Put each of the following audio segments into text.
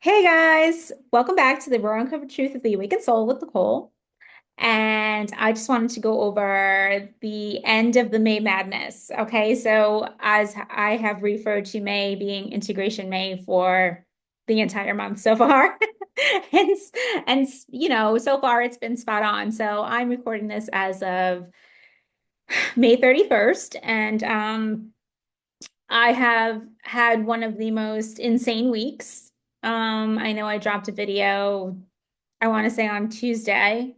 Hey guys, welcome back to the Raw Uncovered Truth of the Awakened Soul with Nicole. And I just wanted to go over the end of the May madness. Okay, so as I have referred to May being Integration May for the entire month so far. And so far it's been spot on. So I'm recording this as of May 31st, and I have had one of the most insane weeks. I know I dropped a video, I want to say on Tuesday,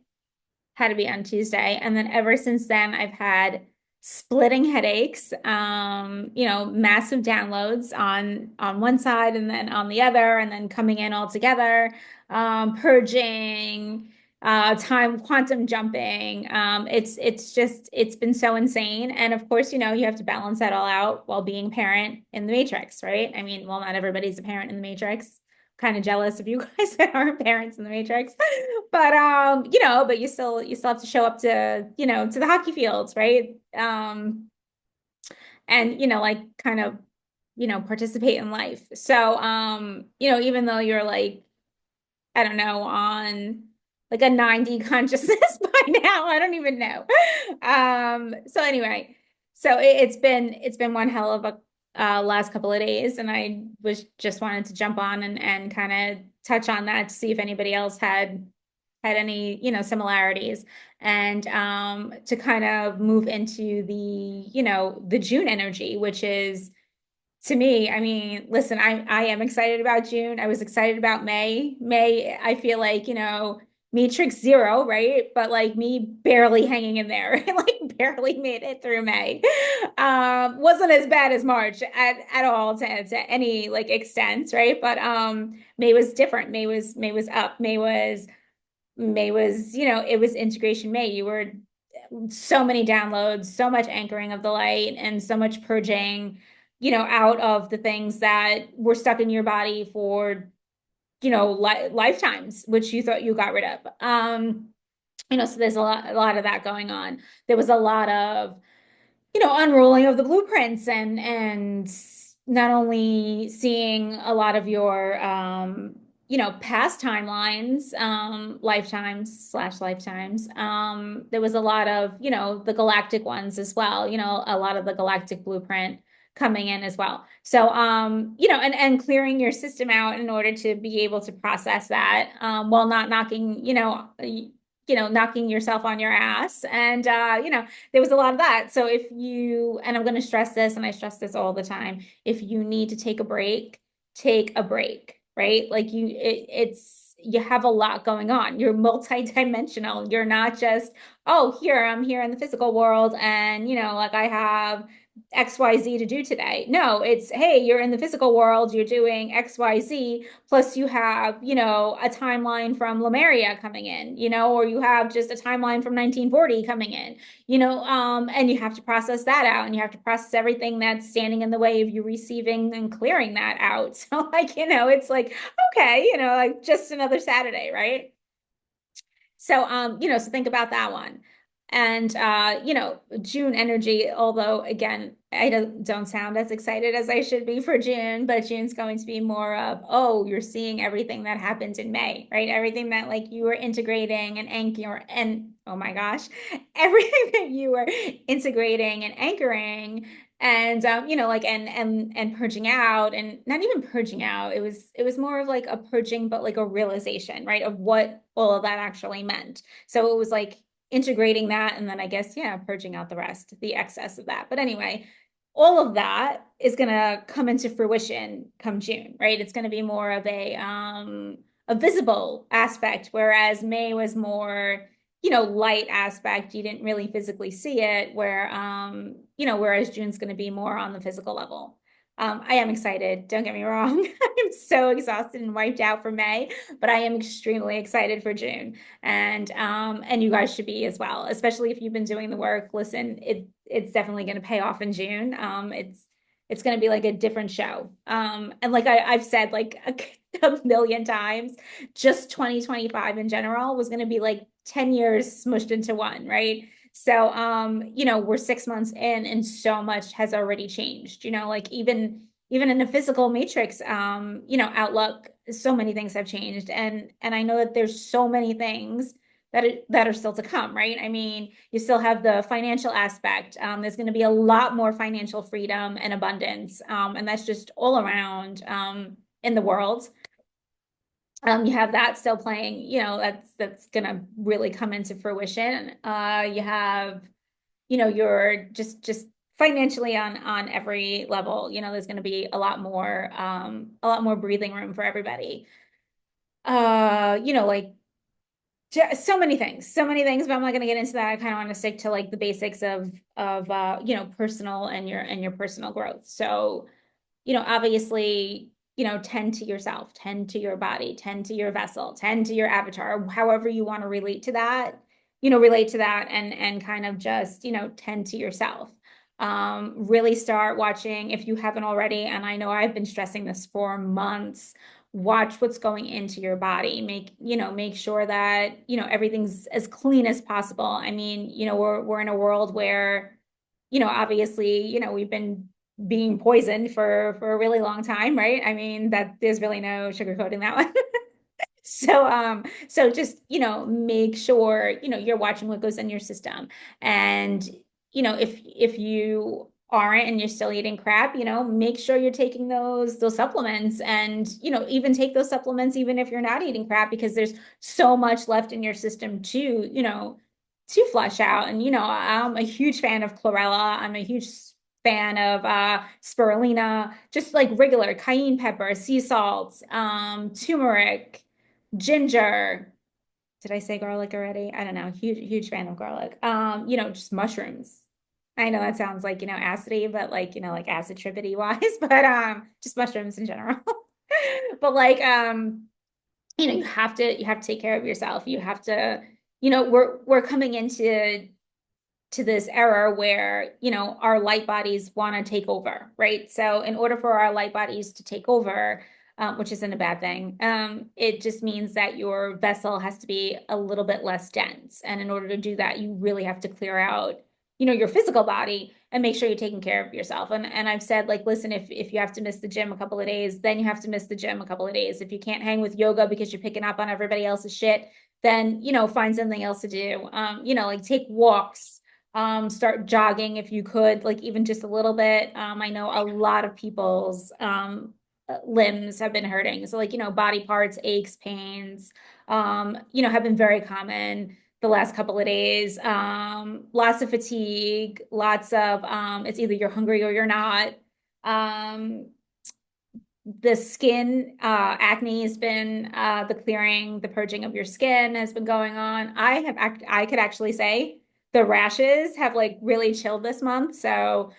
had to be on Tuesday. And then ever since then, I've had splitting headaches, massive downloads on one side and then on the other, and then coming in all together, purging, time quantum jumping. It's been so insane. And of course, you have to balance that all out while being a parent in the Matrix, right? I mean, well, not everybody's a parent in the Matrix. Kind of jealous of you guys that aren't parents in the Matrix. But you still have to show up to the hockey fields, right? And like kind of, participate in life. So even though you're like, I don't know, on like a 90 consciousness by now, I don't even know. So anyway, so it's been one hell of a last couple of days, and I was just wanted to jump on and kind of touch on that to see if anybody else had any, similarities, and to kind of move into the June energy, which is to me, I mean, listen, I am excited about June. I was excited about May. May, I feel like, Matrix Zero, right? But like me barely hanging in there, like barely made it through May. Wasn't as bad as March at all to any like extent, right? But May was different. May was up. May was, it was integration May. You were so many downloads, so much anchoring of the light, and so much purging, out of the things that were stuck in your body for, lifetimes, which you thought you got rid of. So there's a lot of that going on. There was a lot of unrolling of the blueprints, and not only seeing a lot of your past timelines, lifetimes slash lifetimes. There was a lot of, the galactic ones as well, a lot of the galactic blueprint coming in as well. So and clearing your system out in order to be able to process that, while not knocking, knocking yourself on your ass. And there was a lot of that. So if you, and I'm going to stress this, and I stress this all the time, if you need to take a break, right? Like you have a lot going on. You're multidimensional. You're not just, oh, I'm here in the physical world, and like I have XYZ to do today. No, it's, hey, you're in the physical world, you're doing XYZ, plus you have, a timeline from Lemuria coming in, or you have just a timeline from 1940 coming in, and you have to process that out, and you have to process everything that's standing in the way of you receiving and clearing that out. So like, it's like, okay, like just another Saturday, right? So so think about that one. And June energy, although again, I don't sound as excited as I should be for June, but June's going to be more of, oh, you're seeing everything that happened in May, right? Everything that like you were integrating and anchoring, and oh my gosh, everything that you were integrating and anchoring, and like and purging out, and not even purging out, it was more of like a purging, but like a realization, right, of what all of that actually meant. So it was like integrating that, and then I guess, yeah, purging out the rest, the excess of that. But anyway, all of that is going to come into fruition come June, right? It's going to be more of a visible aspect, whereas May was more, light aspect. You didn't really physically see it, whereas June's going to be more on the physical level. I am excited. Don't get me wrong. I'm so exhausted and wiped out for May, but I am extremely excited for June. And you guys should be as well, especially if you've been doing the work. Listen, it's definitely going to pay off in June. It's going to be like a different show. And like I've said like a million times, just 2025 in general was going to be like 10 years smushed into one, right? So, we're 6 months in, and so much has already changed, like even in the physical matrix, outlook, so many things have changed, and I know that there's so many things that are still to come, right? I mean, you still have the financial aspect. There's going to be a lot more financial freedom and abundance, and that's just all around in the world. You have that still playing, that's gonna really come into fruition. You have, you're just financially on every level, there's gonna be a lot more breathing room for everybody. Like so many things, but I'm not gonna get into that. I kind of want to stick to like the basics of personal and your personal growth. So obviously, tend to yourself, tend to your body, tend to your vessel, tend to your avatar, however you want to relate to that and kind of just, tend to yourself. Really start watching if you haven't already, and I know I've been stressing this for months. Watch what's going into your body. Make sure that, everything's as clean as possible. I mean, we're in a world where, obviously, we've been being poisoned for a really long time, right? I mean, that there's really no sugarcoating that one. So just, make sure, you're watching what goes in your system. And, if you aren't and you're still eating crap, make sure you're taking those supplements and, even take those supplements even if you're not eating crap, because there's so much left in your system to flush out. And, I'm a huge fan of chlorella. I'm a huge fan of spirulina, just like regular cayenne pepper, sea salt, turmeric, ginger. Did I say garlic already? I don't know. Huge fan of garlic. Just mushrooms. I know that sounds like, acidy, but like, like acid trippity wise, but just mushrooms in general. But like you have to take care of yourself. You have to, we're coming into this era where, our light bodies want to take over, right? So in order for our light bodies to take over, which isn't a bad thing, it just means that your vessel has to be a little bit less dense. And in order to do that, you really have to clear out, your physical body and make sure you're taking care of yourself. And I've said, like, listen, if you have to miss the gym a couple of days, then you have to miss the gym a couple of days. If you can't hang with yoga because you're picking up on everybody else's shit, then, find something else to do. Like take walks, start jogging if you could, like even just a little bit. I know a lot of people's limbs have been hurting. So like, body parts, aches, pains, have been very common the last couple of days. Lots of fatigue, lots of, it's either you're hungry or you're not. The skin acne has been the clearing, the purging of your skin has been going on. I could actually say the rashes have like really chilled this month. So,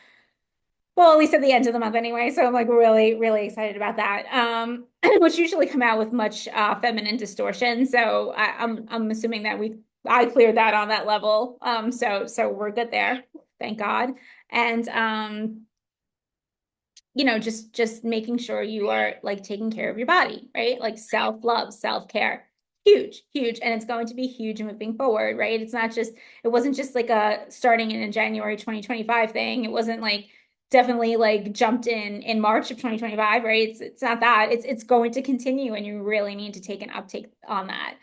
well, at least at the end of the month anyway. So I'm like really, really excited about that. Which usually come out with much feminine distortion. So I'm assuming that I cleared that on that level. So we're good there. Thank God. And just making sure you are like taking care of your body, right? Like self-love, self-care. Huge. And it's going to be huge moving forward, right? It wasn't just like a starting in a January 2025 thing. It wasn't like definitely like jumped in March of 2025, right? It's not that. It's going to continue, and you really need to take an uptake on that.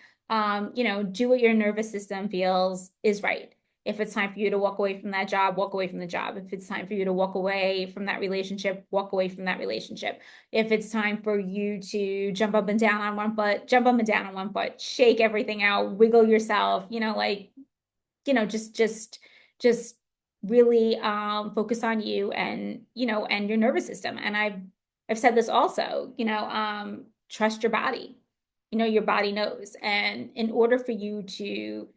Do what your nervous system feels is right. If it's time for you to walk away from that job, walk away from the job. If it's time for you to walk away from that relationship, walk away from that relationship. If it's time for you to jump up and down on one foot, jump up and down on one foot, shake everything out, wiggle yourself, just really focus on you and, and your nervous system. And I've said this also, trust your body. Your body knows. And in order for you to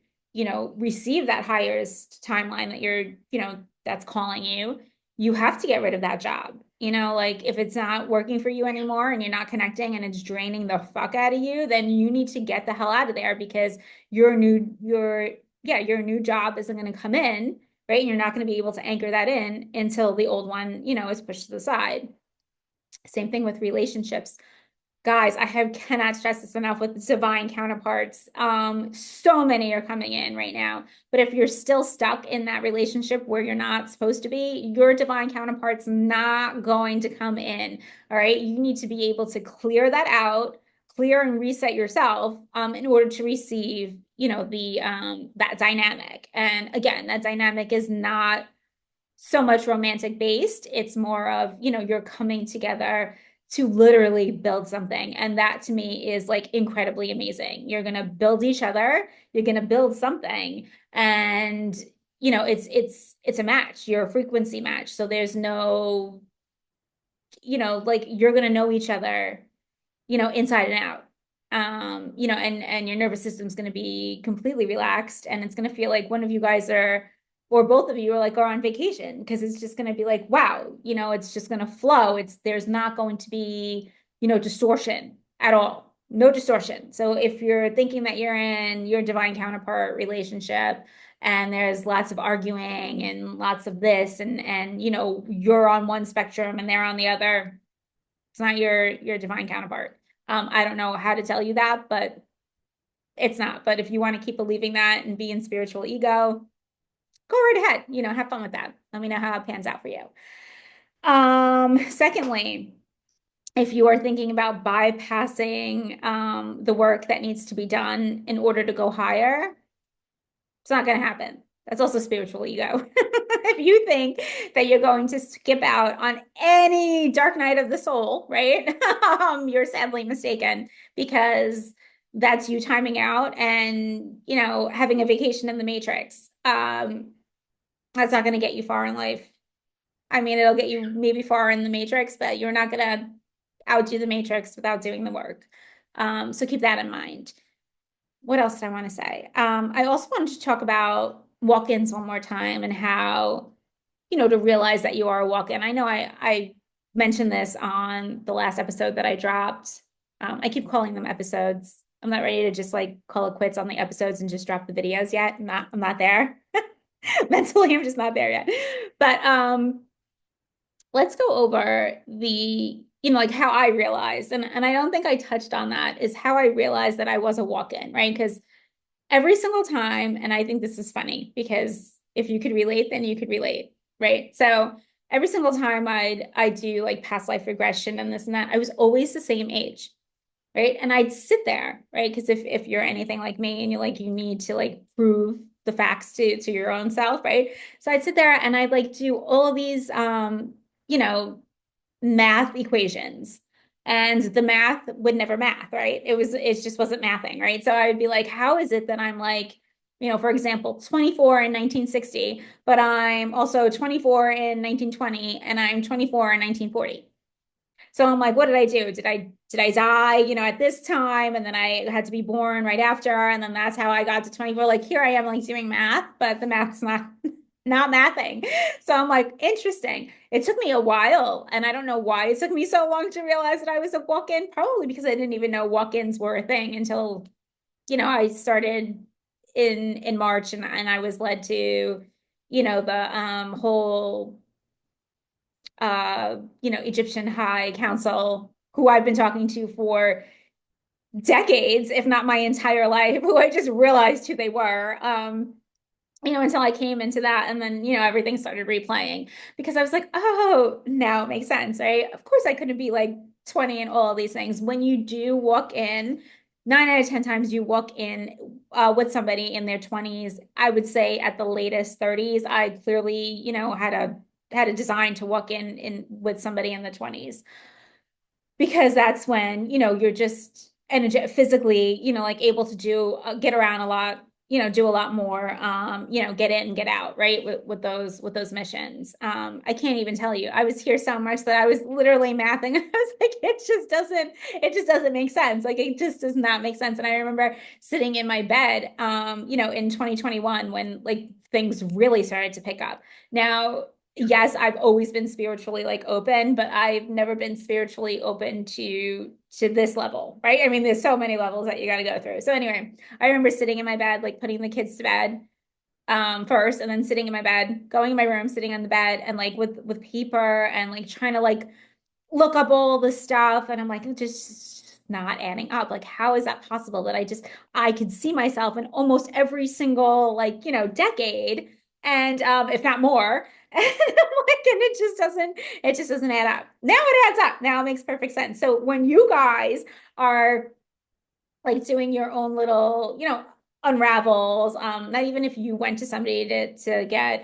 receive that highest timeline that that's calling you, you have to get rid of that job. Like if it's not working for you anymore and you're not connecting and it's draining the fuck out of you, then you need to get the hell out of there, because your new job isn't going to come in, right? And you're not going to be able to anchor that in until the old one, is pushed to the side. Same thing with relationships. Guys, cannot stress this enough with divine counterparts. So many are coming in right now. But if you're still stuck in that relationship where you're not supposed to be, your divine counterpart's not going to come in. All right. You need to be able to clear that out. clear and reset yourself in order to receive, the that dynamic. And again, that dynamic is not so much romantic based. It's more of, you're coming together to literally build something. And that to me is like incredibly amazing. You're going to build each other, you're going to build something. And, it's a match, you're a frequency match. So there's no, like you're going to know each other, inside and out. And your nervous system's going to be completely relaxed, and it's going to feel like one of you guys are, or both of you are on vacation, because it's just going to be like, wow, it's just going to flow. There's not going to be, distortion at all. No distortion. So if you're thinking that you're in your divine counterpart relationship and there's lots of arguing and lots of this and you're on one spectrum and they're on the other, it's not your divine counterpart. I don't know how to tell you that, but it's not. But if you want to keep believing that and be in spiritual ego, go right ahead. Have fun with that. Let me know how it pans out for you. Secondly, if you are thinking about bypassing the work that needs to be done in order to go higher, it's not going to happen. That's also spiritual ego. If you think that you're going to skip out on any dark night of the soul, right? You're sadly mistaken, because that's you timing out and, having a vacation in the matrix. That's not going to get you far in life. I mean, it'll get you maybe far in the matrix, but you're not going to outdo the matrix without doing the work. So keep that in mind. What else did I want to say? I also wanted to talk about walk-ins one more time, and how, to realize that you are a walk-in. I know I mentioned this on the last episode that I dropped. I keep calling them episodes. I'm not ready to just call it quits on the episodes and just drop the videos yet. I'm not there. Mentally, I'm just not there yet. But let's go over the, how I realized, and I don't think I touched on that, is how I realized that I was a walk-in, right? Because every single time, and I think this is funny, because if you could relate, then you could relate, right? So every single time I do past life regression and this and that, I was always the same age, right? And I'd sit there, right? Because if you're anything like me and you need to prove the facts to your own self, right? So I'd sit there and I'd do all of these you know, math equations, and the math would never math, right? It just wasn't mathing, right? So I would be like, how is it that I'm for example, 24 in 1960, but I'm also 24 in 1920, and I'm 24 in 1940. So I'm like, what did I do? Did I die, at this time? And then I had to be born right after. And then that's how I got to 24. Here I am doing math, but the math's not mathing. So I'm like, interesting. It took me a while, and I don't know why it took me so long to realize that I was a walk-in, probably because I didn't even know walk-ins were a thing until, I started in March, and I was led to, the whole Egyptian High Council, who I've been talking to for decades, if not my entire life, who I just realized who they were. Until I came into that, and then, everything started replaying, because I was like, oh, now it makes sense, right? Of course, I couldn't be 20 and all of these things. When you do walk in, 9 out of 10 times you walk in with somebody in their 20s, I would say at the latest 30s, I clearly, had a design to walk in with somebody in the 20s, because that's when, you're just physically, able to get around a lot, do a lot more, get in and get out, right? With those missions. I can't even tell you. I was here so much that I was literally mathing. I was like, it just doesn't make sense. It just does not make sense. And I remember sitting in my bed, in 2021, when things really started to pick up. Now, yes, I've always been spiritually open, but I've never been spiritually open to this level, right? I mean, there's so many levels that you got to go through. So anyway, I remember sitting in my bed, putting the kids to bed first, and then sitting in my bed, going in my room, sitting on the bed, and with paper, and trying to look up all the stuff, and I'm like, just not adding up. How is that possible that I could see myself in almost every single decade, and if not more. And I'm and it just doesn't add up. Now it adds up. Now it makes perfect sense. So when you guys are like doing your own little, unravels. Not even if you went to somebody to get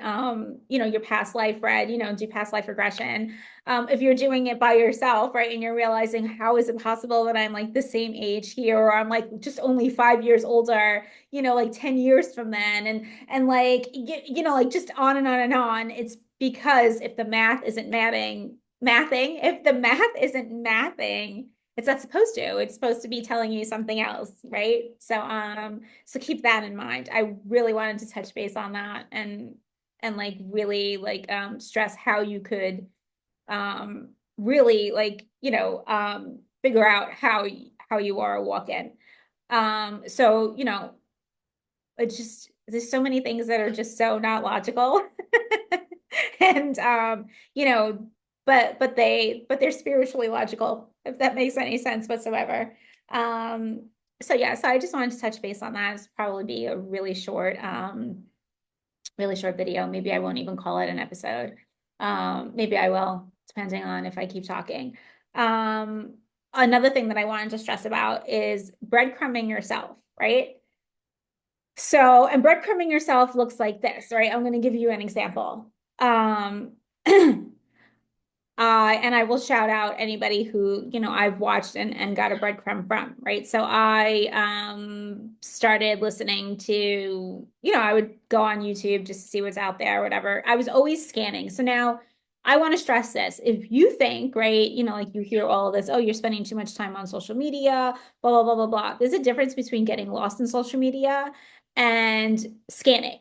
your past life read, do past life regression. If you're doing it by yourself, right, and you're realizing how is it possible that I'm like the same age here, or I'm like just only 5 years older, like 10 years from then, and like like just on and on and on. It's because if the math isn't mathing, if the math isn't mathing, it's not supposed to. It's supposed to be telling you something else, right? So keep that in mind. I really wanted to touch base on that and like really like stress how you could really like, figure out how you are a walk-in. So, it's just there's so many things that are just so not logical. And you know, but they're spiritually logical, if that makes any sense whatsoever. Um, so yeah, so I just wanted to touch base on that. It's probably be a really short video. Maybe I won't even call it an episode. Maybe I will, depending on if I keep talking. Um, Another thing that I wanted to stress about is breadcrumbing yourself, right? So, and breadcrumbing yourself looks like this, right? I'm going to give you an example. And I will shout out anybody who, I've watched and got a breadcrumb from, right? So I started listening to, I would go on YouTube just to see what's out there, or whatever. I was always scanning. So now I want to stress this. If you think, right, like you hear all of this, oh, you're spending too much time on social media, blah, blah, blah, blah, blah. There's a difference between getting lost in social media and scanning.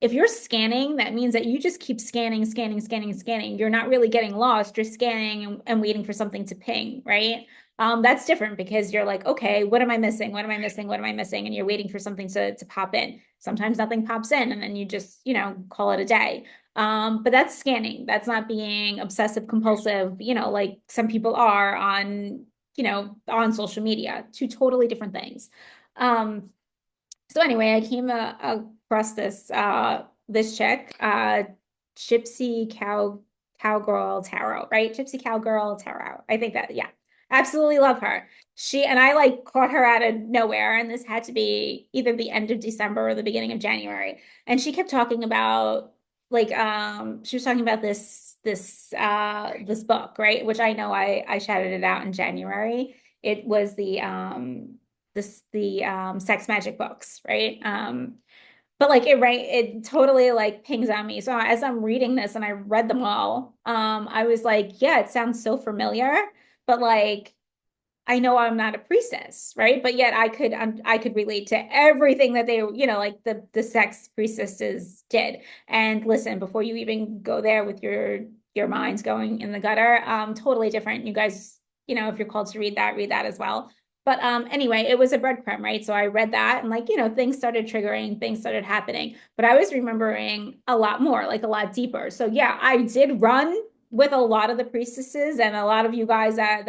If you're scanning, that means that you just keep scanning, scanning, scanning, scanning. You're not really getting lost. You're scanning and waiting for something to ping, right? That's different because you're like, okay, what am I missing? What am I missing? What am I missing? And you're waiting for something to pop in. Sometimes nothing pops in and then you just, call it a day. But that's scanning. That's not being obsessive compulsive, like some people are on social media. Two totally different things. So anyway, I came across this chick, Gypsy Cowgirl Tarot, right? Gypsy Cowgirl Tarot. I think that, yeah, absolutely love her. She and I like caught her out of nowhere, and this had to be either the end of December or the beginning of January. And she kept talking about like she was talking about this book, right? Which I know I shouted it out in January. It was the sex magic books, right? But like it totally like pings on me. So as I'm reading this and I read them all, I was like, yeah, it sounds so familiar, but like I know I'm not a priestess, right? But yet I could relate to everything that they, like the sex priestesses did. And listen, before you even go there with your minds going in the gutter, totally different. You guys, if you're called to read that as well. But anyway, it was a breadcrumb, right? So I read that and like, things started triggering, things started happening. But I was remembering a lot more, like a lot deeper. So yeah, I did run with a lot of the priestesses and a lot of you guys that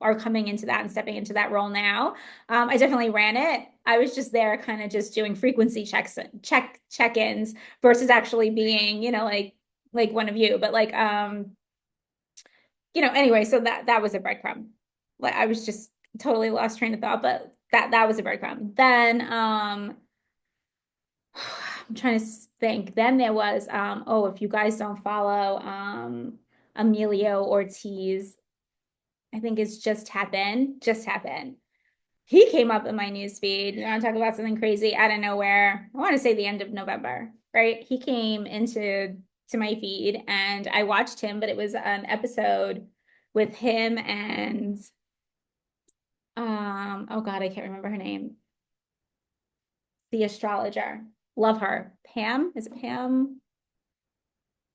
are coming into that and stepping into that role now. I definitely ran it. I was just there kind of just doing frequency check-ins versus actually being, like one of you. But like anyway, so that was a breadcrumb. Like I was just totally lost train of thought, but that was a breadcrumb. Then I'm trying to think. Then there was, oh, if you guys don't follow Emilio Ortiz, I think it's Just Tap In, Just Tap In. He came up in my news feed. You want to talk about something crazy out of nowhere? I want to say the end of November, right? He came to my feed and I watched him, but it was an episode with him and oh God, I can't remember her name. The astrologer. Love her. Pam? Is it Pam?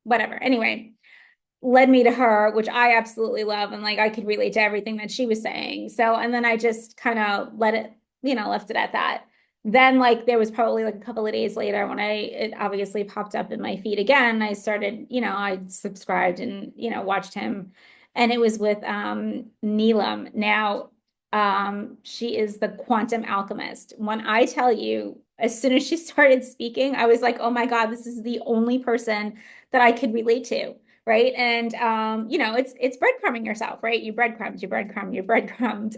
Whatever. Anyway, led me to her, which I absolutely love. And like I could relate to everything that she was saying. So, and then I just kind of let it, left it at that. Then like there was probably like a couple of days later when it obviously popped up in my feed again. I started, I subscribed and, watched him. And it was with Neelam. Now, she is the quantum alchemist. When I tell you, as soon as she started speaking, I was like, oh my God, this is the only person that I could relate to, right? And it's breadcrumbing yourself, right? You breadcrumbed, you breadcrumbed, you breadcrumbed.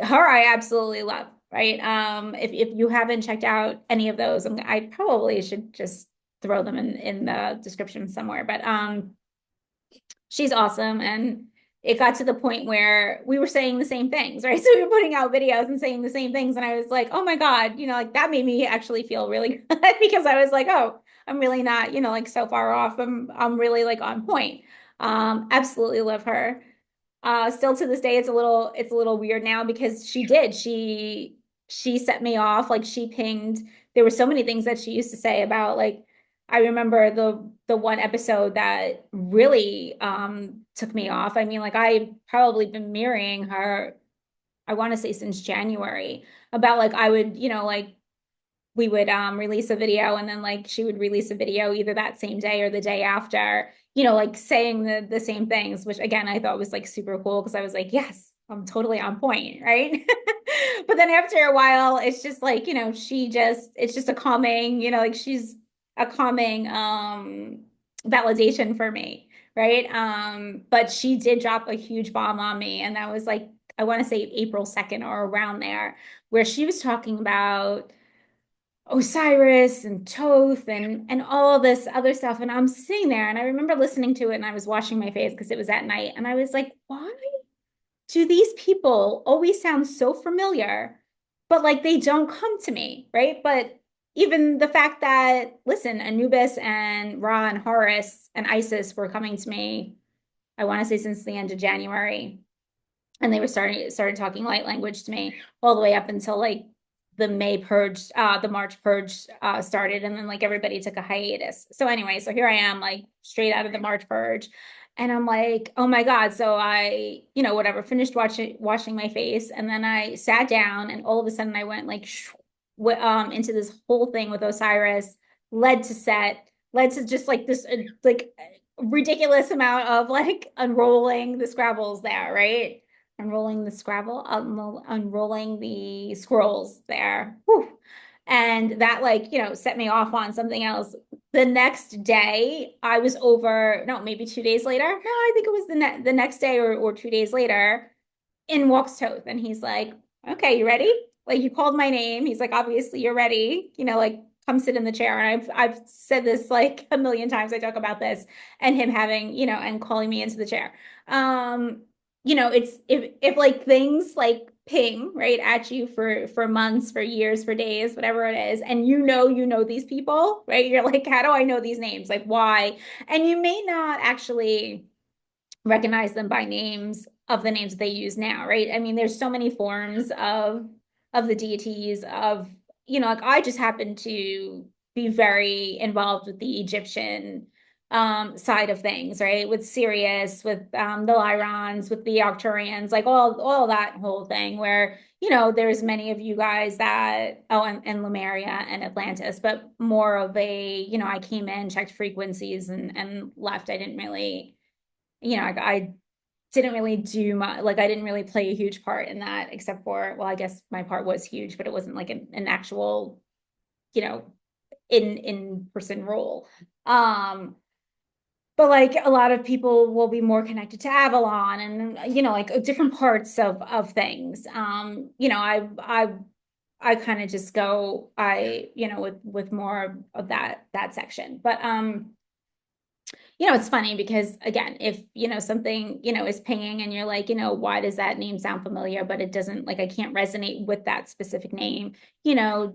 Her, I absolutely love, right? If you haven't checked out any of those, I probably should just throw them in the description somewhere. But she's awesome. And it got to the point where we were saying the same things, right? So we were putting out videos and saying the same things. And I was like, oh my God, like that made me actually feel really good because I was like, oh, I'm really not, like so far off. I'm really like on point. Absolutely love her. Still to this day, it's a little weird now because she set me off. Like she pinged. There were so many things that she used to say about like I remember the one episode that really took me off. I mean, like I probably been mirroring her, I want to say since January, about like I would, like we would release a video and then like she would release a video either that same day or the day after, like saying the same things, which again I thought was like super cool because I was like, yes, I'm totally on point, right? But then after a while, it's just like, it's just a calming, like she's a calming validation for me, right? But she did drop a huge bomb on me, and that was like I want to say April 2nd or around there, where she was talking about Osiris and Toth and all this other stuff. And I'm sitting there and I remember listening to it and I was washing my face because it was at night. And I was like, why do these people always sound so familiar, but like they don't come to me, right? But even the fact that, listen, Anubis and Ra and Horus and Isis were coming to me, I want to say since the end of January, and they were started talking light language to me all the way up until like the March purge started, and then like everybody took a hiatus. So anyway, so here I am, like straight out of the March purge, and I'm like, oh my God. So I, whatever, finished washing my face, and then I sat down, and all of a sudden I went like into this whole thing with Osiris, led to Set, led to just like this like ridiculous amount of like unrolling the Scrabbles there, right? Unrolling the Scrabble, unrolling the scrolls there. Whew. And that like, set me off on something else. The next day, I was over, no, maybe 2 days later. No, I think it was the next day or 2 days later. In walks Toth, and he's like, okay, you ready? Like you called my name. He's like, obviously you're ready, like come sit in the chair. And I've said this like a million times. I talk about this and him having, and calling me into the chair. It's if like things like ping right at you for months, for years, for days, whatever it is, and you know these people, right? You're like, how do I know these names? Like why? And you may not actually recognize them by names of the names that they use now, right? I mean, there's so many forms of the deities of, like I just happen to be very involved with the Egyptian side of things, right? With Sirius, with the Lyrons, with the Arcturians, like all that whole thing where, there's many of you guys that, oh, and Lemuria and Atlantis, but more of a, I came in, checked frequencies and left. I didn't really, I didn't really do much, like I didn't really play a huge part in that except for, well, I guess my part was huge, but it wasn't like an actual, you know, in person role. Um, but like a lot of people will be more connected to Avalon and like different parts of things. I kind of just go with more of that section. But it's funny because again, if something is pinging and you're like, why does that name sound familiar, but it doesn't, like I can't resonate with that specific name, you know,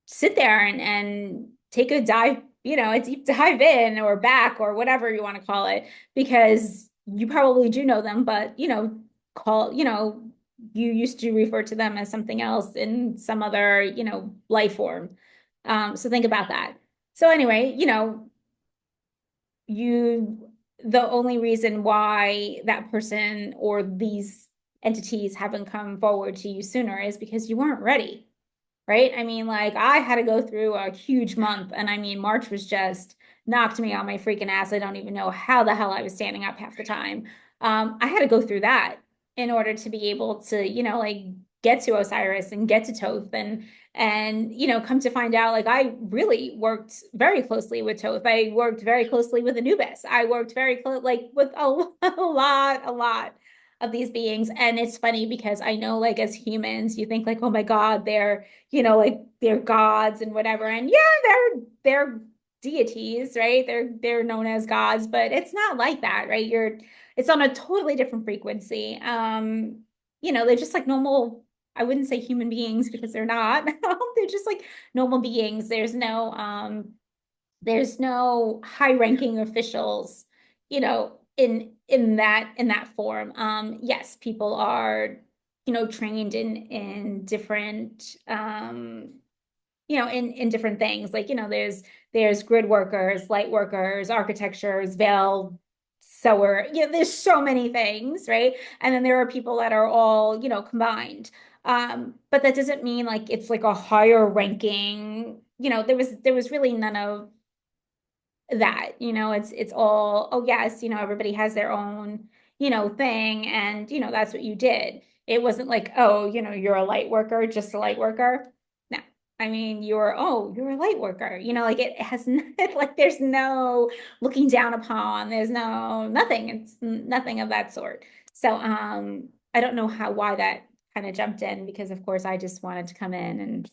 sit there and take a dive, a deep dive in or back or whatever you want to call it, because you probably do know them, but call, you used to refer to them as something else in some other, life form. So think about that. So anyway, you the only reason why that person or these entities haven't come forward to you sooner is because you weren't ready, right? I mean, like I had to go through a huge month, and I mean, March was just knocked me on my freaking ass. I don't even know how the hell I was standing up half the time. I had to go through that in order to be able to, like get to Osiris and get to Toth and come to find out, like I really worked very closely with Toth. I worked very closely with Anubis. I worked very close, like with a lot. of these beings. And it's funny because I know like as humans, you think like, oh my God, they're, you know, like they're gods and whatever. And yeah, they're deities, right? They're known as gods, but it's not like that, right? It's on a totally different frequency. You know, they're just like normal, I wouldn't say human beings because they're not. They're just like normal beings. There's no high ranking officials, you know, in that form. Yes, people are, you know, trained in different you know, in different things. Like, you know, there's grid workers, light workers, architectures, veil sewer, you know, there's so many things, right? And then there are people that are all, you know, combined. But that doesn't mean like it's like a higher ranking, you know, there was really none of that, you know, it's all, oh yes, you know, everybody has their own, you know, thing, and you know, that's what you did. It wasn't like, oh, you know, you're a light worker, just a light worker. No, I mean, you're a light worker, you know, like it has like there's no looking down upon, there's no nothing, it's nothing of that sort. So I don't know why that kind of jumped in, because of course I just wanted to come in and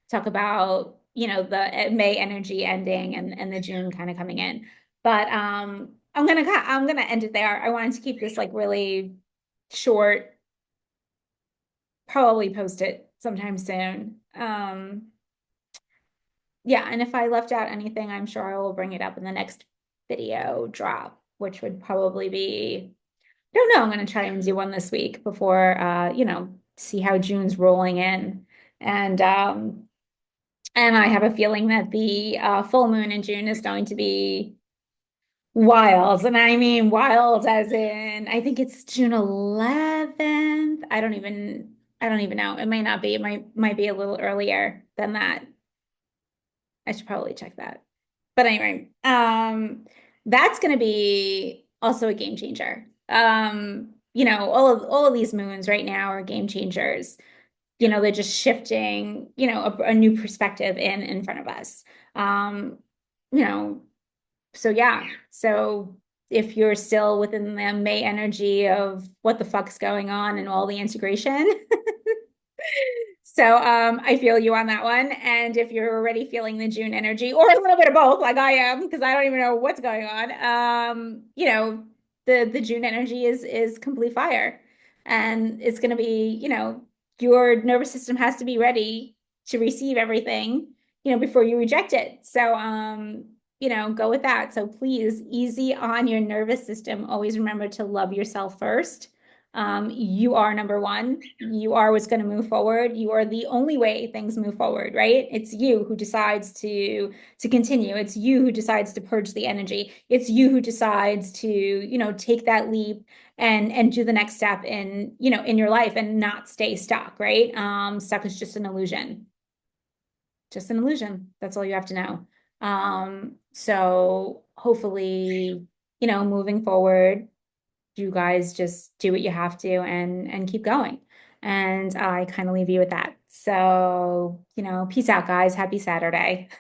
talk about, you know, the May energy ending and the June kind of coming in. But I'm gonna end it there. I wanted to keep this like really short, probably post it sometime soon. Yeah, and if I left out anything, I'm sure I will bring it up in the next video drop, which would probably be, I don't know, I'm gonna try and do one this week before you know, see how June's rolling in. And I have a feeling that the full moon in June is going to be wild. And I mean wild as in, I think it's June 11th. I don't even know. It may not be. It might be a little earlier than that. I should probably check that. But anyway, that's going to be also a game changer. You know, all of these moons right now are game changers. You know, they're just shifting, you know, a new perspective in front of us. Um, you know, so yeah. So if you're still within the May energy of what the fuck's going on and all the integration, so I feel you on that one. And if you're already feeling the June energy, or a little bit of both, like I am, because I don't even know what's going on, you know, the June energy is complete fire. And it's gonna be, you know, your nervous system has to be ready to receive everything, you know, before you reject it. So you know, go with that. So please, easy on your nervous system. Always remember to love yourself first. You are number one. You are what's going to move forward. You are the only way things move forward, right? It's you who decides to continue. It's you who decides to purge the energy. It's you who decides to, you know, take that leap and do the next step in, you know, in your life and not stay stuck, right? Stuck is just an illusion. Just an illusion. That's all you have to know. So hopefully, you know, moving forward, you guys just do what you have to and keep going. And I kind of leave you with that. So, you know, peace out, guys. Happy Saturday.